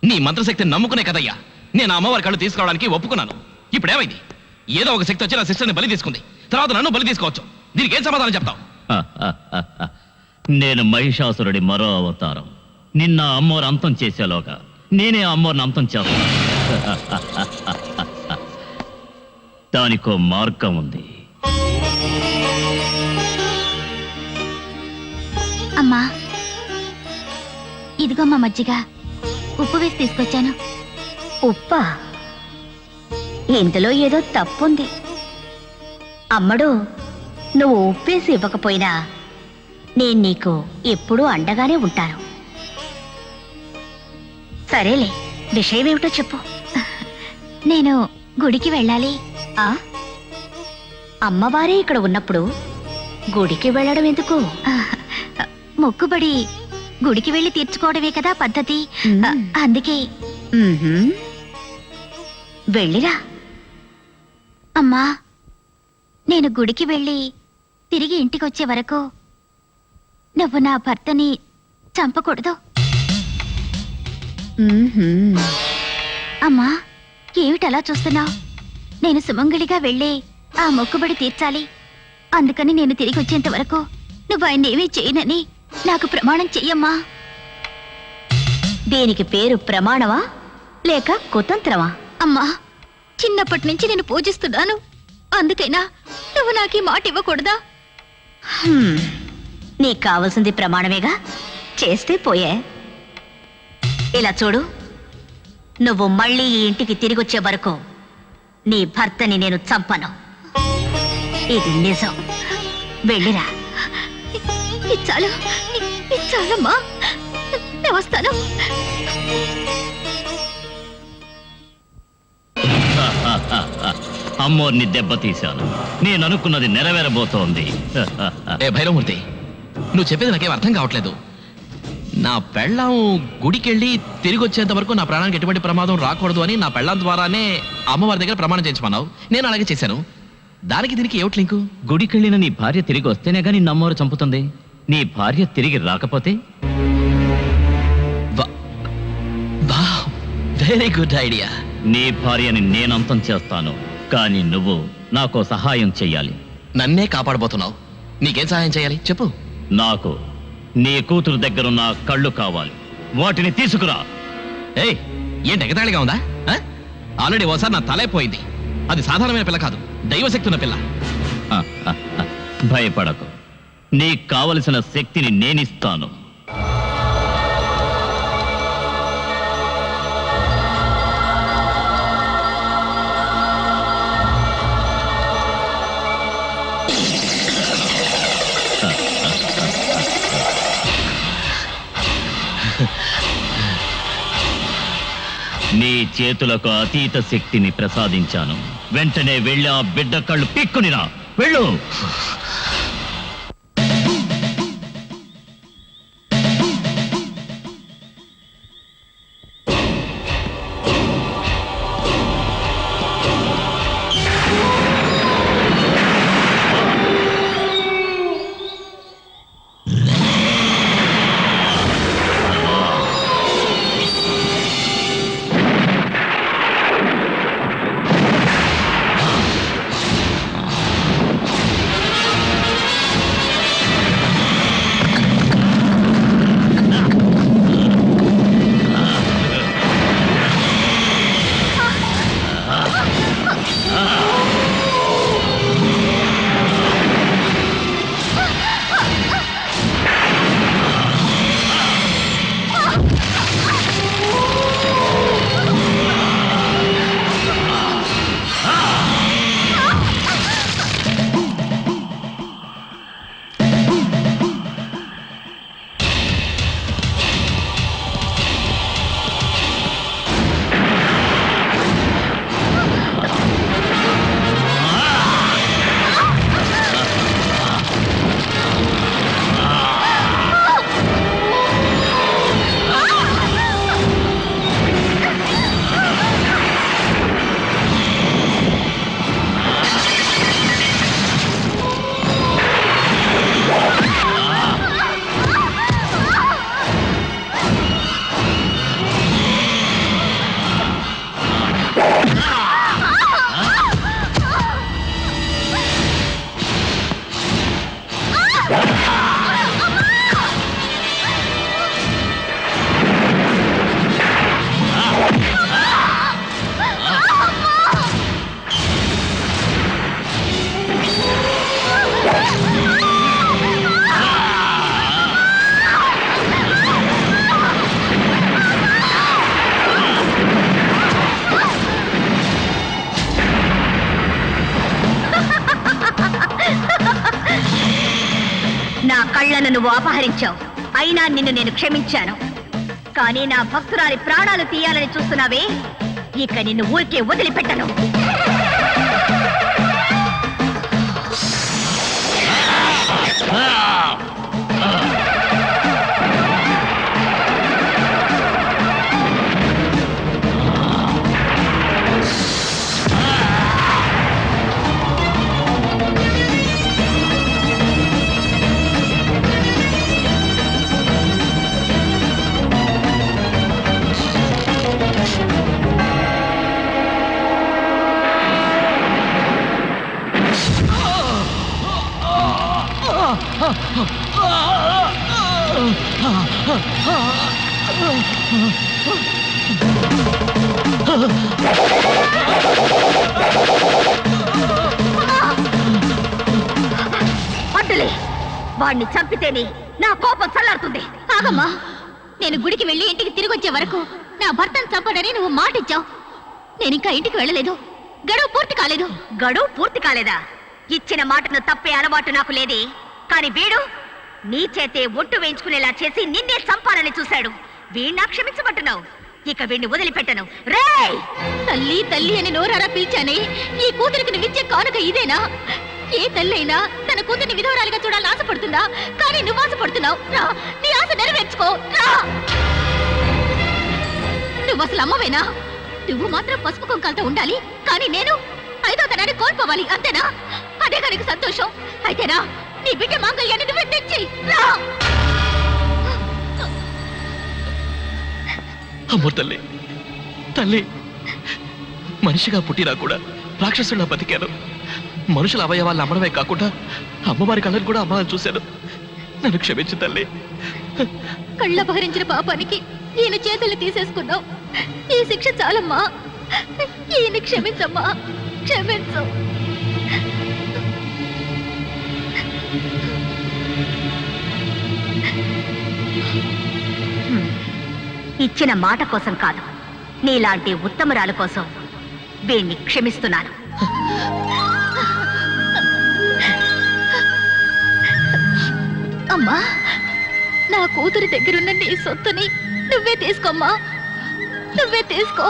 నీ మంత్రశక్తిని నమ్ముకునే కదయ్యా నేను అమ్మవారి కళ్ళు తీసుకురావడానికి ఒప్పుకున్నాను. ఇప్పుడేమైంది? ఏదో ఒక శక్తి వచ్చి నా సిస్టర్ని బలి తీసుకుంది. తర్వాత నన్ను బలి తీసుకోవచ్చు. దీనికి ఏం సమాధానం చెప్తావు? నేను మహిషాసురుడి మరో అవతారం. నిన్న అమ్మోరు అంతం చేసేలోగా నేనే అమ్మోర్ని అంతం చేస్తాను. దానికో మార్గం ఉంది. అమ్మా, ఇదిగో మా మజ్జిగ. ఉప్పు వేసి తీసుకొచ్చాను. ఉప్పా? ఇందులో ఏదో తప్పుంది. అమ్మడు, నువ్వు ఉప్పేసి ఇవ్వకపోయినా నేను నీకు ఎప్పుడూ అండగానే ఉంటాను. సరేలే, విషయమేమిటో చెప్పు. నేను గుడికి వెళ్ళాలి. ఆ? అమ్మవారే ఇక్కడ ఉన్నప్పుడు గుడికి వెళ్ళడం ఎందుకు? మొక్కుబడి గుడికి వెళ్ళి తీర్చుకోవడమే కదా పద్ధతి. అందుకే. వెళ్ళిరా. అమ్మా, నేను గుడికి వెళ్ళి తిరిగి ఇంటికి వచ్చే వరకు నువ్వు నా భర్తని చంపకూడదు. అమ్మా, ఏమిటలా చూస్తున్నావు? నేను సుమంగళిగా వెళ్ళి ఆ మొక్కుబడి తీర్చాలి. అందుకని నేను తిరిగి వచ్చేంత వరకు నువ్వు ఆయన్నేమీ చేయనని నాకు ప్రమాణం చెయ్యమ్మా. దీనికి పేరు ప్రమాణమా లేక కుతంత్రమా? అమ్మా, చిన్నప్పటి నుంచి నేను పూజిస్తున్నాను. అందుకైనా నువ్వు నాకు ఈ మాట ఇవ్వకూడదా? నీకు కావాల్సింది ప్రమాణమేగా, చేస్తే పోయే. ఇలా చూడు, నువ్వు మళ్ళీ ఈ ఇంటికి తిరిగొచ్చే వరకు నీ భర్తని నేను చంపను. ఇది నిజం. వెళ్ళిరా. చాలు, చాలమ్మా, నేను వస్తాను. అమ్మోర్ని దెబ్బతీశాను. నేను అనుకున్నది నెరవేరబోతోంది. ఏ భైరవమూర్తి, నువ్వు చెప్పేది నాకేం అర్థం కావట్లేదు. నా పెళ్ళాం గుడికెళ్ళి తిరిగి వచ్చేంత వరకు నా ప్రాణానికి ఎటువంటి ప్రమాదం రాకూడదు అని నా పెళ్ళాం ద్వారానే అమ్మవారి దగ్గర ప్రమాణం చేయించమన్నావు. నేను అలాగే చేశాను. దానికి దీనికి ఏమిటి లింకు? గుడికెళ్ళిన నీ భార్య తిరిగి వస్తేనేగా నిన్ను అమ్మవారు చంపుతుంది. నీ భార్య తిరిగి రాకపోతే? Very good idea. నీ భార్యని నేనంతం చేస్తాను, కానీ నువ్వు నాకో సహాయం చెయ్యాలి. నన్నే కాపాడబోతున్నావు. నీకేం సహాయం చేయాలి చెప్పు. నాకు నీ కూతురు దగ్గరున్న కళ్ళు కావాలి. వాటిని తీసుకురా. ఏయ్, ఏంటి ఎగతాళిగా ఉందా? ఆల్రెడీ ఓసారి నా తలే పోయింది. అది సాధారణమైన పిల్ల కాదు, దైవశక్తి ఉన్న పిల్ల. భయపడకు, నీకు కావలసిన శక్తిని నేనిస్తాను. నీ చేతులకు అతీత శక్తిని ప్రసాదించాను. వెంటనే వెళ్ళి ఆ బిడ్డ కళ్ళు పిక్కునిరా. వెళ్ళు. నువ్వు అపహరించావు, అయినా నిన్ను నేను క్షమించాను. కానీ నా భక్తురాలి ప్రాణాలు తీయాలని చూస్తున్నావే, ఇక నిన్ను ఊరికే వదిలిపెట్టను. అడ్డులే, వాణ్ణి చంపితేనే నా కోపం చల్లారుతుంది. ఆగమ్మా, నేను గుడికి వెళ్ళి ఇంటికి తిరిగి వచ్చే వరకు నా భర్తను చంపడని నువ్వు మాటిచ్చావు. నేను ఇంకా ఇంటికి వెళ్ళలేదు, గడువు పూర్తి కాలేదు. గడువు పూర్తి కాలేదా? ఇచ్చిన మాటను తప్పే అలవాటు నాకు లేదే. కాని వీడు నీ చేతే ఒట్టు వేయించుకునేలా చేసి నిన్నే చంపాలని చూశాడు. వీణ్ణా క్షమించబట్టున్నావు, ఇక వీణ్ణి వదిలిపెట్టను. రేయ్, తల్లి తల్లి అని నోరారా పిలిచానే, ఈ కూతురికి నువ్విచ్చే కానుక ఇదేనా? ఏ తల్లి అయినా తన కూతుర్ని విధవరాలిగా చూడాలని ఆశపడుతుందా? కానీ నువ్వు ఆశపడుతున్నావు. రా, నీ ఆశ నెరవేర్చుకో. రా, నువ్వు అసలు అమ్మవేనా? నువ్వు మాత్రం పసుపు కుంకాలతో ఉండాలి, కానీ నేను 5వ తనాన్ని కోల్పోవాలి, అంతేనా? అదే కనుక సంతోషం. అయితేనా నీ బిడ్డ మాంగళ్యాన్ని నువ్వే తెచ్చి రా. అమ్మో తల్లి, తల్లి, మనిషిగా పుట్టినా కూడా రాక్షసులా బతికాను. మనుషుల అవయవాలను అమ్మడమే కాకుండా అమ్మవారి కళ్ళని కూడా అమ్మాలని చూశాను. నన్ను క్షమించు తల్లి. కళ్ళపహరించిన పాపానికి ఈయన చేతుల్ని తీసేసుకున్నావు. ఈ శిక్ష చాలమ్మా. ఈయన క్షమించమ్మా, క్షమించు. ఇచ్చిన మాట కోసం కాదు, నీలాంటి ఉత్తమరాలు కోసం వీణ్ణి క్షమిస్తున్నాను. అమ్మా, నా కూతురి దగ్గరున్న నీ సొత్తుని నువ్వే తీసుకోమ్మా, నువ్వే తీసుకో.